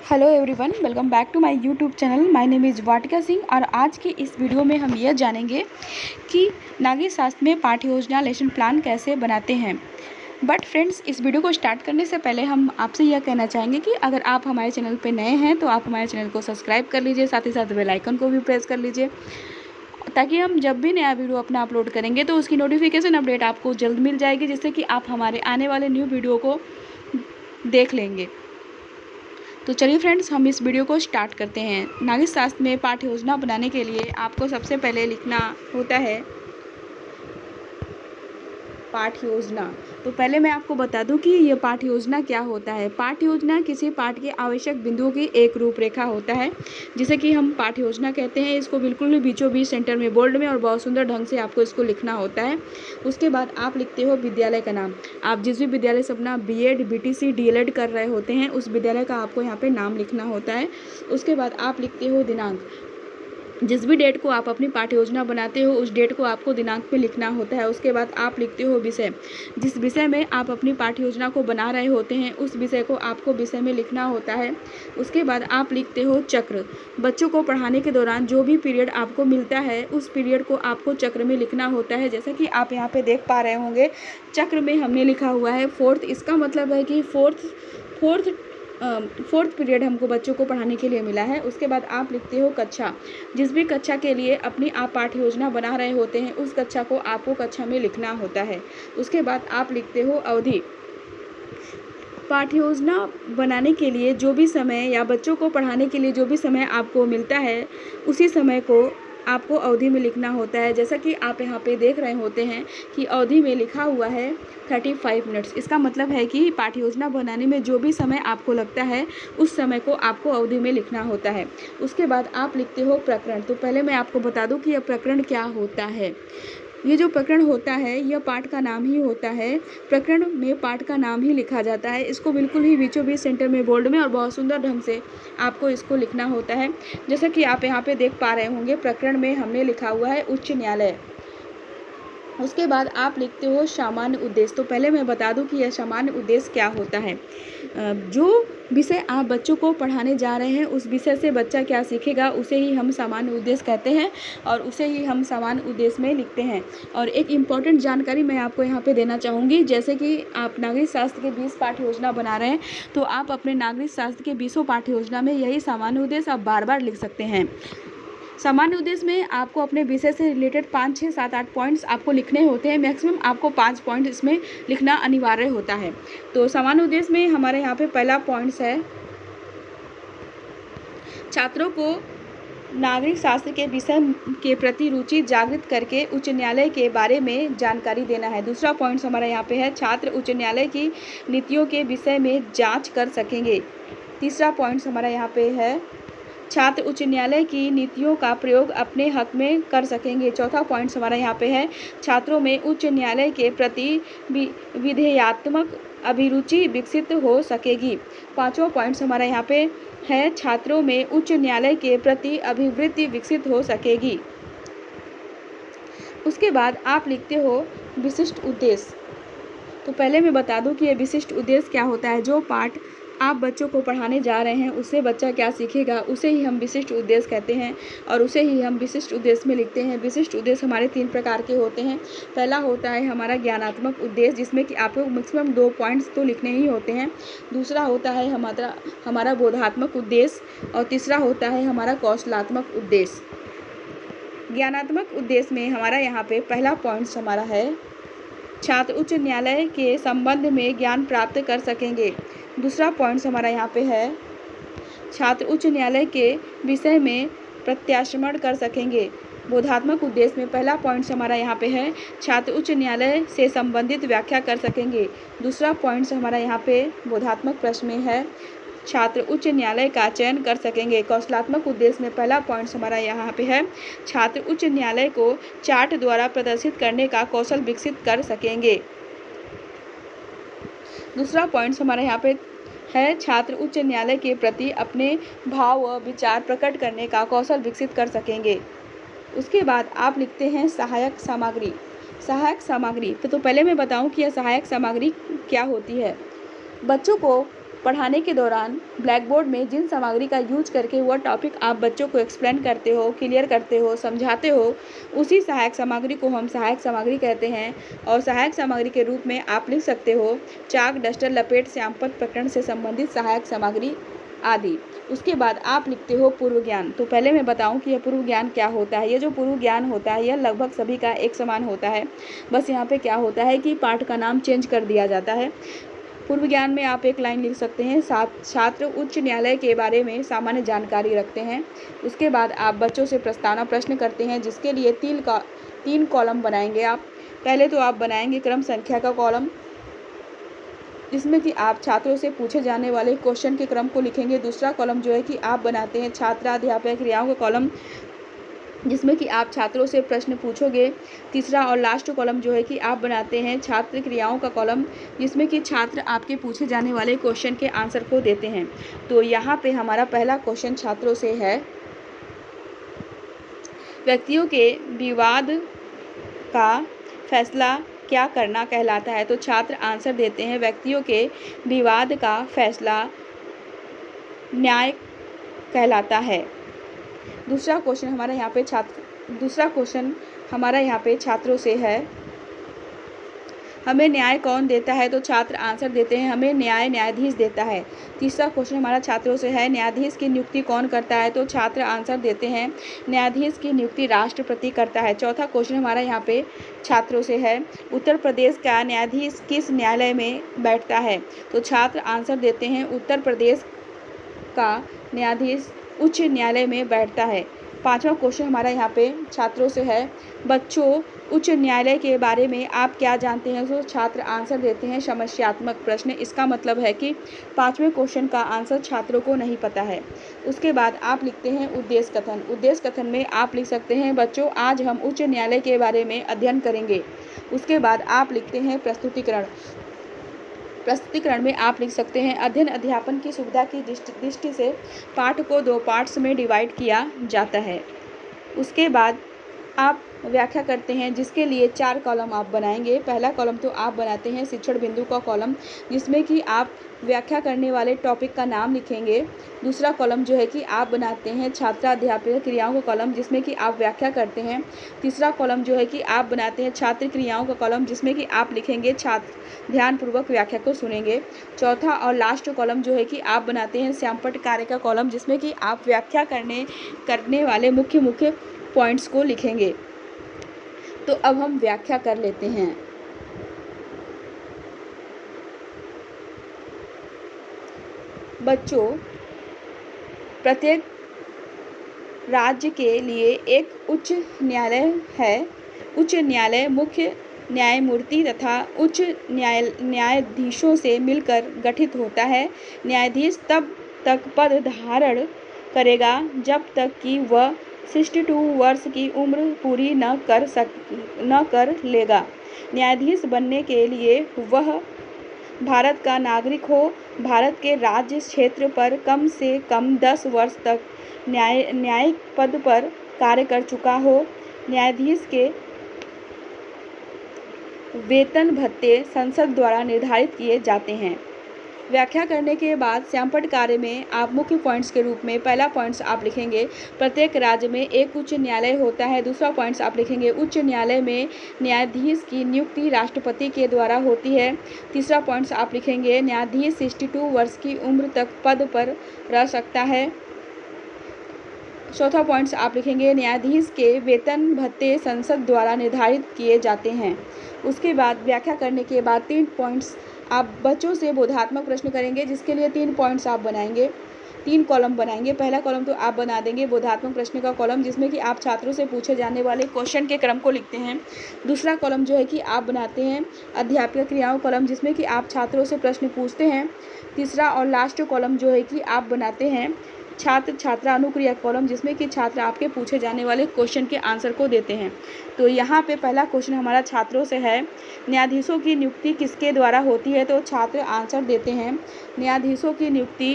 Hello everyone, welcome back to my YouTube channel. My name is Vatika Singh और आज की इस वीडियो में हम यह जानेंगे कि नागरिक शास्त्र में पाठ्य योजना लेसन प्लान कैसे बनाते हैं। बट फ्रेंड्स, इस वीडियो को स्टार्ट करने से पहले हम आपसे यह कहना चाहेंगे कि अगर आप हमारे चैनल पर नए हैं तो आप हमारे चैनल को सब्सक्राइब कर लीजिए, साथ ही साथ बेल आइकन को भी प्रेस कर लीजिए ताकि हम जब भी नया वीडियो अपना अपलोड करेंगे तो उसकी नोटिफिकेशन अपडेट आपको जल्द मिल जाएगी, जिससे कि आप हमारे आने वाले न्यू वीडियो को देख लेंगे। तो चलिए फ्रेंड्स, हम इस वीडियो को स्टार्ट करते हैं। नागरिक शास्त्र में पाठ्य योजना बनाने के लिए आपको सबसे पहले लिखना होता है पाठ्य योजना। तो पहले मैं आपको बता दूं कि यह पाठ्य योजना क्या होता है। पाठ्य योजना किसी पाठ के आवश्यक बिंदुओं की एक रूपरेखा होता है, जिसे कि हम पाठ्य योजना कहते हैं। इसको बिल्कुल भी बीचों बीच सेंटर में बोल्ड में और बहुत सुंदर ढंग से आपको इसको लिखना होता है। उसके बाद आप लिखते हो विद्यालय का नाम। आप जिस भी विद्यालय से अपना बीएड, बीटीसी, डीएलएड कर रहे होते हैं उस विद्यालय का आपको यहाँ पे नाम लिखना होता है। उसके बाद आप लिखते हो दिनांक। जिस भी डेट को आप अपनी पाठ्य योजना बनाते हो उस डेट को आपको दिनांक पे लिखना होता है। उसके बाद आप लिखते हो विषय। जिस विषय में आप अपनी पाठ्य योजना को बना रहे होते हैं उस विषय को आपको विषय में लिखना होता है। उसके बाद आप लिखते हो चक्र। बच्चों को पढ़ाने के दौरान जो भी पीरियड आपको मिलता है उस पीरियड को आपको चक्र में लिखना होता है। जैसा कि आप यहाँ पे देख पा रहे होंगे, चक्र में हमने लिखा हुआ है फोर्थ। इसका मतलब है कि फोर्थ पीरियड हमको बच्चों को पढ़ाने के लिए मिला है। उसके बाद आप लिखते हो कक्षा। जिस भी कक्षा के लिए अपनी आप पाठ्य योजना बना रहे होते हैं उस कक्षा को आपको कक्षा में लिखना होता है। उसके बाद आप लिखते हो अवधि। पाठ्य योजना बनाने के लिए जो भी समय या बच्चों को पढ़ाने के लिए जो भी समय आपको मिलता है उसी समय को आपको अवधि में लिखना होता है। जैसा कि आप यहाँ पे देख रहे होते हैं कि अवधि में लिखा हुआ है 35 मिनट्स। इसका मतलब है कि पाठ्य योजना बनाने में जो भी समय आपको लगता है उस समय को आपको अवधि में लिखना होता है। उसके बाद आप लिखते हो प्रकरण। तो पहले मैं आपको बता दूं कि यह प्रकरण क्या होता है। ये जो प्रकरण होता है यह पाठ का नाम ही होता है। प्रकरण में पाठ का नाम ही लिखा जाता है। इसको बिल्कुल ही बीचों बीच सेंटर में बोल्ड में और बहुत सुंदर ढंग से आपको इसको लिखना होता है। जैसा कि आप यहाँ पे देख पा रहे होंगे, प्रकरण में हमने लिखा हुआ है उच्च न्यायालय। उसके बाद आप लिखते हो सामान्य उद्देश्य। तो पहले मैं बता दूं कि यह सामान्य उद्देश्य क्या होता है। जो विषय आप बच्चों को पढ़ाने जा रहे हैं उस विषय से बच्चा क्या सीखेगा उसे ही हम सामान्य उद्देश्य कहते हैं और उसे ही हम सामान्य उद्देश्य में लिखते हैं। और एक इम्पॉर्टेंट जानकारी मैं आपको यहाँ पे देना चाहूँगी। जैसे कि आप नागरिक शास्त्र के 20 पाठ्य योजना बना रहे हैं तो आप अपने नागरिक शास्त्र के 20 पाठ्य योजना में यही सामान्य उद्देश्य आप बार बार लिख सकते हैं। सामान्य उद्देश्य में आपको अपने विषय से रिलेटेड 5, 6, 7, 8 पॉइंट्स आपको लिखने होते हैं। मैक्सिमम आपको 5 पॉइंट इसमें लिखना अनिवार्य होता है। तो सामान्य उद्देश्य में हमारे यहाँ पे पहला पॉइंट्स है छात्रों को नागरिक शास्त्र के विषय के प्रति रुचि जागृत करके उच्च न्यायालय के बारे में जानकारी देना है। दूसरा पॉइंट्स हमारा यहाँ पे है छात्र उच्च न्यायालय की नीतियों के विषय में जाँच कर सकेंगे। तीसरा पॉइंट्स हमारा यहाँ पे है छात्र उच्च न्यायालय की नीतियों का प्रयोग अपने हक में कर सकेंगे। चौथा पॉइंट हमारा यहाँ पे है छात्रों में उच्च न्यायालय के प्रति विधेयात्मक अभिरुचि विकसित हो सकेगी। पांचवा पॉइंट हमारा यहाँ पे है छात्रों में उच्च न्यायालय के प्रति अभिवृत्ति विकसित हो सकेगी। उसके बाद आप लिखते हो विशिष्ट उद्देश्य। तो पहले मैं बता दूं कि यह विशिष्ट उद्देश्य क्या होता है। जो पाठ आप बच्चों को पढ़ाने जा रहे हैं उससे बच्चा क्या सीखेगा उसे ही हम विशिष्ट उद्देश्य कहते हैं और उसे ही हम विशिष्ट उद्देश्य में लिखते हैं। विशिष्ट उद्देश्य हमारे 3 प्रकार के होते हैं। पहला होता है हमारा ज्ञानात्मक उद्देश्य, जिसमें कि आपको मैक्सिमम 2 पॉइंट्स तो लिखने ही होते हैं। दूसरा होता है हमारा बोधात्मक उद्देश्य और तीसरा होता है हमारा कौशलात्मक उद्देश्य। ज्ञानात्मक उद्देश्य में हमारा यहाँ पे पहला पॉइंट्स हमारा है छात्र उच्च न्यायालय के संबंध में ज्ञान प्राप्त कर सकेंगे। दूसरा पॉइंट्स हमारा यहाँ पे है छात्र उच्च न्यायालय के विषय में प्रत्याचरण कर सकेंगे। बोधात्मक उद्देश्य में पहला पॉइंट्स हमारा यहाँ पे है छात्र उच्च न्यायालय से संबंधित व्याख्या कर सकेंगे। दूसरा पॉइंट्स हमारा यहाँ पे बोधात्मक प्रश्न में है छात्र उच्च न्यायालय का चयन कर सकेंगे। कौशलात्मक उद्देश्य में पहला पॉइंट्स हमारा यहाँ पे है छात्र उच्च न्यायालय को चार्ट द्वारा प्रदर्शित करने का कौशल विकसित कर सकेंगे। दूसरा पॉइंट्स हमारा यहाँ पे है छात्र उच्च न्यायालय के प्रति अपने भाव व विचार प्रकट करने का कौशल विकसित कर सकेंगे। उसके बाद आप लिखते हैं सहायक सामग्री। सहायक सामग्री तो पहले मैं बताऊं कि यह सहायक सामग्री क्या होती है। बच्चों को पढ़ाने के दौरान ब्लैक बोर्ड में जिन सामग्री का यूज करके वह टॉपिक आप बच्चों को एक्सप्लेन करते हो, क्लियर करते हो, समझाते हो, उसी सहायक सामग्री को हम सहायक सामग्री कहते हैं। और सहायक सामग्री के रूप में आप लिख सकते हो चाक, डस्टर, लपेट, श्यामपट्ट प्रकरण से संबंधित सहायक सामग्री आदि। उसके बाद आप लिखते हो पूर्व ज्ञान। तो पहले मैं बताऊं कि यह पूर्व ज्ञान क्या होता है। यह जो पूर्व ज्ञान होता है यह लगभग सभी का एक समान होता है, बस यहाँ पे क्या होता है कि पाठ का नाम चेंज कर दिया जाता है। पूर्व ज्ञान में आप एक लाइन लिख सकते हैं, छात्र उच्च न्यायालय के बारे में सामान्य जानकारी रखते हैं। उसके बाद आप बच्चों से प्रस्तावना प्रश्न करते हैं, जिसके लिए 3 कॉलम बनाएंगे आप। पहले तो आप बनाएंगे क्रम संख्या का कॉलम, जिसमें कि आप छात्रों से पूछे जाने वाले क्वेश्चन के क्रम को लिखेंगे। दूसरा कॉलम जो है कि आप बनाते हैं छात्राध्यापक क्रियाओं का कॉलम, जिसमें कि आप छात्रों से प्रश्न पूछोगे। तीसरा और लास्ट कॉलम जो है कि आप बनाते हैं छात्र क्रियाओं का कॉलम, जिसमें कि छात्र आपके पूछे जाने वाले क्वेश्चन के आंसर को देते हैं। तो यहाँ पे हमारा पहला क्वेश्चन छात्रों से है, व्यक्तियों के विवाद का फैसला क्या करना कहलाता है। तो छात्र आंसर देते हैं, व्यक्तियों के विवाद का फैसला न्याय कहलाता है। दूसरा क्वेश्चन हमारा यहाँ पे छात्रों से है, हमें न्याय कौन देता है। तो छात्र आंसर देते हैं, हमें न्याय न्यायाधीश देता है। तीसरा क्वेश्चन हमारा छात्रों से है, न्यायाधीश की नियुक्ति कौन करता है। तो छात्र आंसर देते हैं, न्यायाधीश की नियुक्ति राष्ट्रपति करता है। चौथा क्वेश्चन हमारा यहाँ पे छात्रों से है, उत्तर प्रदेश का न्यायाधीश किस न्यायालय में बैठता है। तो छात्र आंसर देते हैं, उत्तर प्रदेश का न्यायाधीश उच्च न्यायालय में बैठता है। पांचवा क्वेश्चन हमारा यहाँ पे छात्रों से है, बच्चों उच्च न्यायालय के बारे में आप क्या जानते हैं। तो छात्र आंसर देते हैं, समस्यात्मक प्रश्न। इसका मतलब है कि पांचवें क्वेश्चन का आंसर छात्रों को नहीं पता है। उसके बाद आप लिखते हैं उद्देश्य कथन। उद्देश्य कथन में आप लिख सकते हैं, बच्चों आज हम उच्च न्यायालय के बारे में अध्ययन करेंगे। उसके बाद आप लिखते हैं प्रस्तुतिकरण। प्रस्तुतिकरण में आप लिख सकते हैं, अध्ययन अध्यापन की सुविधा की दृष्टि से पाठ को 2 पार्ट्स में डिवाइड किया जाता है। उसके बाद आप व्याख्या करते हैं, जिसके लिए 4 कॉलम आप बनाएंगे। पहला कॉलम तो आप बनाते हैं शिक्षण बिंदु का कॉलम, जिसमें कि आप व्याख्या करने वाले टॉपिक का नाम लिखेंगे। दूसरा कॉलम जो है कि आप बनाते हैं छात्राध्यापक क्रियाओं का कॉलम, जिसमें कि आप व्याख्या करते हैं। तीसरा कॉलम जो है कि आप बनाते हैं छात्र क्रियाओं का कॉलम, जिसमें कि आप लिखेंगे छात्र ध्यानपूर्वक व्याख्या को सुनेंगे। चौथा और लास्ट कॉलम जो है कि आप बनाते हैं श्यामपट्ट कार्य का कॉलम, जिसमें कि आप व्याख्या करने वाले मुख्य पॉइंट्स को लिखेंगे। तो अब हम व्याख्या कर लेते हैं। बच्चों, प्रत्येक राज्य के लिए एक उच्च न्यायालय है। उच्च न्यायालय मुख्य न्यायमूर्ति तथा उच्च न्यायाधीशों से मिलकर गठित होता है। न्यायाधीश तब तक पद धारण करेगा जब तक कि वह 62 वर्ष की उम्र पूरी न कर लेगा। न्यायाधीश बनने के लिए वह भारत का नागरिक हो, भारत के राज्य क्षेत्र पर कम से कम 10 वर्ष तक न्यायिक पद पर कार्य कर चुका हो। न्यायाधीश के वेतन भत्ते संसद द्वारा निर्धारित किए जाते हैं। व्याख्या करने के बाद श्यामपट्ट कार्य में आप मुख्य पॉइंट्स के रूप में पहला पॉइंट्स आप लिखेंगे, प्रत्येक राज्य में एक उच्च न्यायालय होता है। दूसरा पॉइंट्स आप लिखेंगे, उच्च न्यायालय में न्यायाधीश की नियुक्ति राष्ट्रपति के द्वारा होती है। तीसरा पॉइंट्स आप लिखेंगे, न्यायाधीश 62 वर्ष की उम्र तक पद पर रह सकता है। चौथा पॉइंट्स आप लिखेंगे, न्यायाधीश के वेतन भत्ते संसद द्वारा निर्धारित किए जाते हैं। उसके बाद व्याख्या करने के बाद 3 पॉइंट्स आप बच्चों से बोधात्मक प्रश्न करेंगे, जिसके लिए 3 पॉइंट्स आप बनाएंगे, 3 कॉलम बनाएंगे। पहला कॉलम तो आप बना देंगे बोधात्मक प्रश्न का कॉलम, जिसमें कि आप छात्रों से पूछे जाने वाले क्वेश्चन के क्रम को लिखते हैं। दूसरा कॉलम जो है कि आप बनाते हैं अध्यापक क्रियाओं कॉलम, जिसमें कि आप छात्रों से प्रश्न पूछते हैं। तीसरा और लास्ट कॉलम जो है कि आप बनाते हैं छात्र छात्रा अनुक्रिया कॉलम, जिसमें कि छात्र आपके पूछे जाने वाले क्वेश्चन के आंसर को देते हैं। तो यहाँ पे पहला क्वेश्चन हमारा छात्रों से है, न्यायाधीशों की नियुक्ति किसके द्वारा होती है। तो छात्र आंसर देते हैं, न्यायाधीशों की नियुक्ति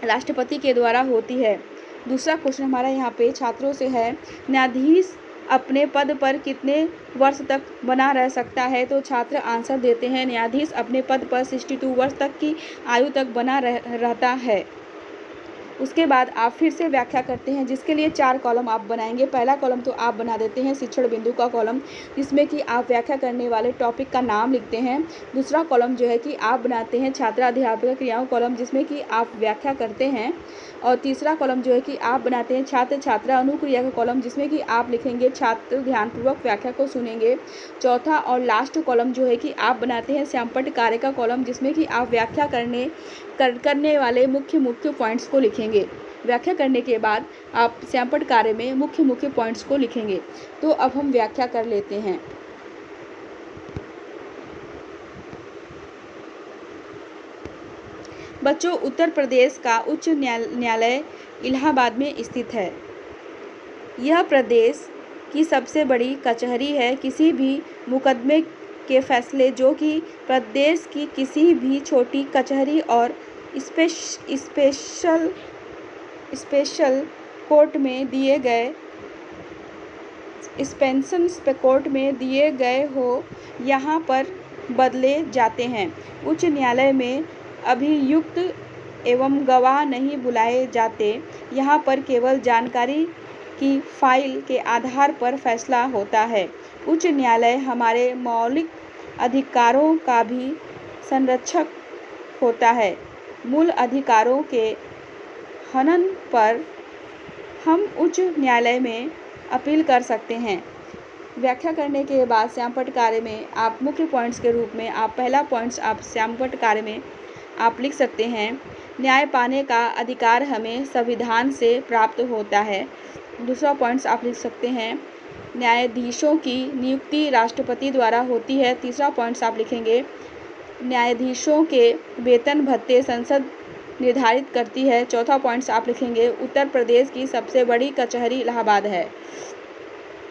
राष्ट्रपति के द्वारा होती है। दूसरा क्वेश्चन हमारा यहाँ पे छात्रों से है, न्यायाधीश अपने पद पर कितने वर्ष तक बना रह सकता है? तो छात्र आंसर देते हैं न्यायाधीश अपने पद पर 62 वर्ष तक की आयु तक बना रहता है। उसके बाद आप फिर से व्याख्या करते हैं, जिसके लिए 4 कॉलम आप बनाएंगे। पहला कॉलम तो आप बना देते हैं शिक्षण बिंदु का कॉलम, जिसमें कि आप व्याख्या करने वाले टॉपिक का नाम लिखते हैं। दूसरा कॉलम जो है कि आप बनाते हैं छात्र अध्यापक क्रियाओं कॉलम, जिसमें कि आप व्याख्या करते हैं। और तीसरा कॉलम जो है कि आप बनाते हैं छात्र छात्रा अनुक्रिया का कॉलम, जिसमें कि आप लिखेंगे छात्र ध्यानपूर्वक व्याख्या को सुनेंगे। चौथा और लास्ट कॉलम जो है कि आप बनाते हैं श्यामपट्ट कार्य का कॉलम, जिसमें कि आप व्याख्या करने वाले मुख्य पॉइंट्स को लिखेंगे। व्याख्या करने के बाद आप श्यामपट्ट कार्य में मुख्य पॉइंट्स को लिखेंगे। तो अब हम व्याख्या कर लेते हैं। बच्चों, उत्तर प्रदेश का उच्च न्यायालय इलाहाबाद में स्थित है। यह प्रदेश की सबसे बड़ी कचहरी है। किसी भी मुकदमे के फैसले जो कि प्रदेश की किसी भी छोटी कचहरी और स्पेशल कोर्ट में दिए गए हो, यहाँ पर बदले जाते हैं। उच्च न्यायालय में अभियुक्त एवं गवाह नहीं बुलाए जाते। यहाँ पर केवल जानकारी की फाइल के आधार पर फैसला होता है। उच्च न्यायालय हमारे मौलिक अधिकारों का भी संरक्षक होता है। मूल अधिकारों के हनन पर हम उच्च न्यायालय में अपील कर सकते हैं। व्याख्या करने के बाद श्यामपट्ट कार्य में आप मुख्य पॉइंट्स के रूप में आप पहला पॉइंट्स आप श्यामपट्ट कार्य में आप लिख सकते हैं, न्याय पाने का अधिकार हमें संविधान से प्राप्त होता है। दूसरा पॉइंट्स आप लिख सकते हैं, न्यायाधीशों की नियुक्ति राष्ट्रपति द्वारा होती है। तीसरा पॉइंट्स आप लिखेंगे, न्यायाधीशों के वेतन भत्ते संसद निर्धारित करती है। चौथा पॉइंट्स आप लिखेंगे, उत्तर प्रदेश की सबसे बड़ी कचहरी इलाहाबाद है।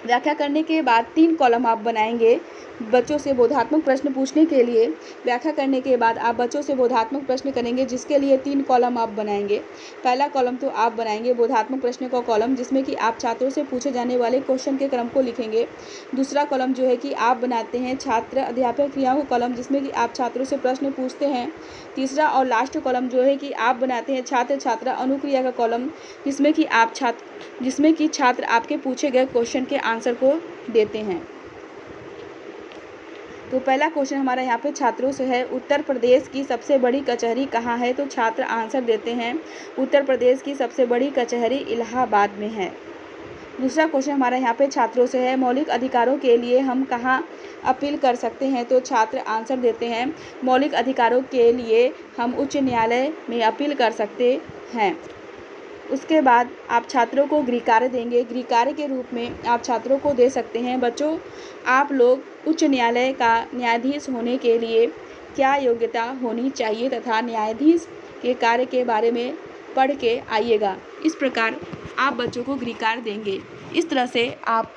व्याख्या करने के बाद 3 कॉलम आप बनाएंगे बच्चों से बोधात्मक प्रश्न पूछने के लिए। व्याख्या करने के बाद आप बच्चों से बोधात्मक प्रश्न करेंगे, जिसके लिए 3 कॉलम आप बनाएंगे। पहला कॉलम तो आप बनाएंगे बोधात्मक प्रश्न का कॉलम, जिसमें कि आप छात्रों से पूछे जाने वाले क्वेश्चन के क्रम को लिखेंगे। दूसरा कॉलम जो है कि आप बनाते हैं छात्र अध्यापक क्रियाओं का कॉलम, जिसमें कि आप छात्रों से प्रश्न पूछते हैं। तीसरा और लास्ट कॉलम जो है कि आप बनाते हैं छात्र छात्रा अनुक्रिया का कॉलम, जिसमें कि छात्र आपके पूछे गए क्वेश्चन के आंसर को देते हैं। तो पहला क्वेश्चन हमारा यहाँ पे छात्रों से है, उत्तर प्रदेश की सबसे बड़ी कचहरी कहाँ है? तो छात्र आंसर देते हैं, उत्तर प्रदेश की सबसे बड़ी कचहरी इलाहाबाद में है। दूसरा क्वेश्चन हमारा यहाँ पे छात्रों से है, मौलिक अधिकारों के लिए हम कहाँ अपील कर सकते हैं? तो छात्र आंसर देते हैं, मौलिक अधिकारों के लिए हम उच्च न्यायालय में अपील कर सकते हैं। उसके बाद आप छात्रों को गृह कार्य देंगे। गृह कार्य के रूप में आप छात्रों को दे सकते हैं, बच्चों आप लोग उच्च न्यायालय का न्यायाधीश होने के लिए क्या योग्यता होनी चाहिए तथा न्यायाधीश के कार्य के बारे में पढ़ के आइएगा। इस प्रकार आप बच्चों को गृह कार्य देंगे। इस तरह से आप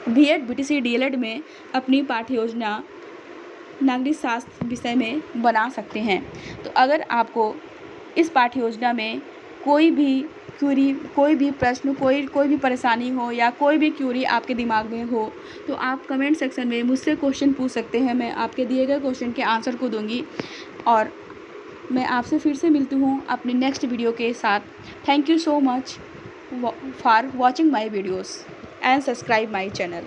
बीएड, बीटीसी, डीएलएड में अपनी पाठ्य योजना नागरिक शास्त्र विषय में बना सकते हैं। तो अगर आपको इस पाठ्य योजना में कोई भी क्यूरी, कोई भी प्रश्न, कोई भी परेशानी हो या कोई भी क्यूरी आपके दिमाग में हो, तो आप कमेंट सेक्शन में मुझसे क्वेश्चन पूछ सकते हैं। मैं आपके दिए गए क्वेश्चन के आंसर को दूंगी और मैं आपसे फिर से मिलती हूँ अपनी नेक्स्ट वीडियो के साथ। Thank you so much for watching my videos and subscribe my channel.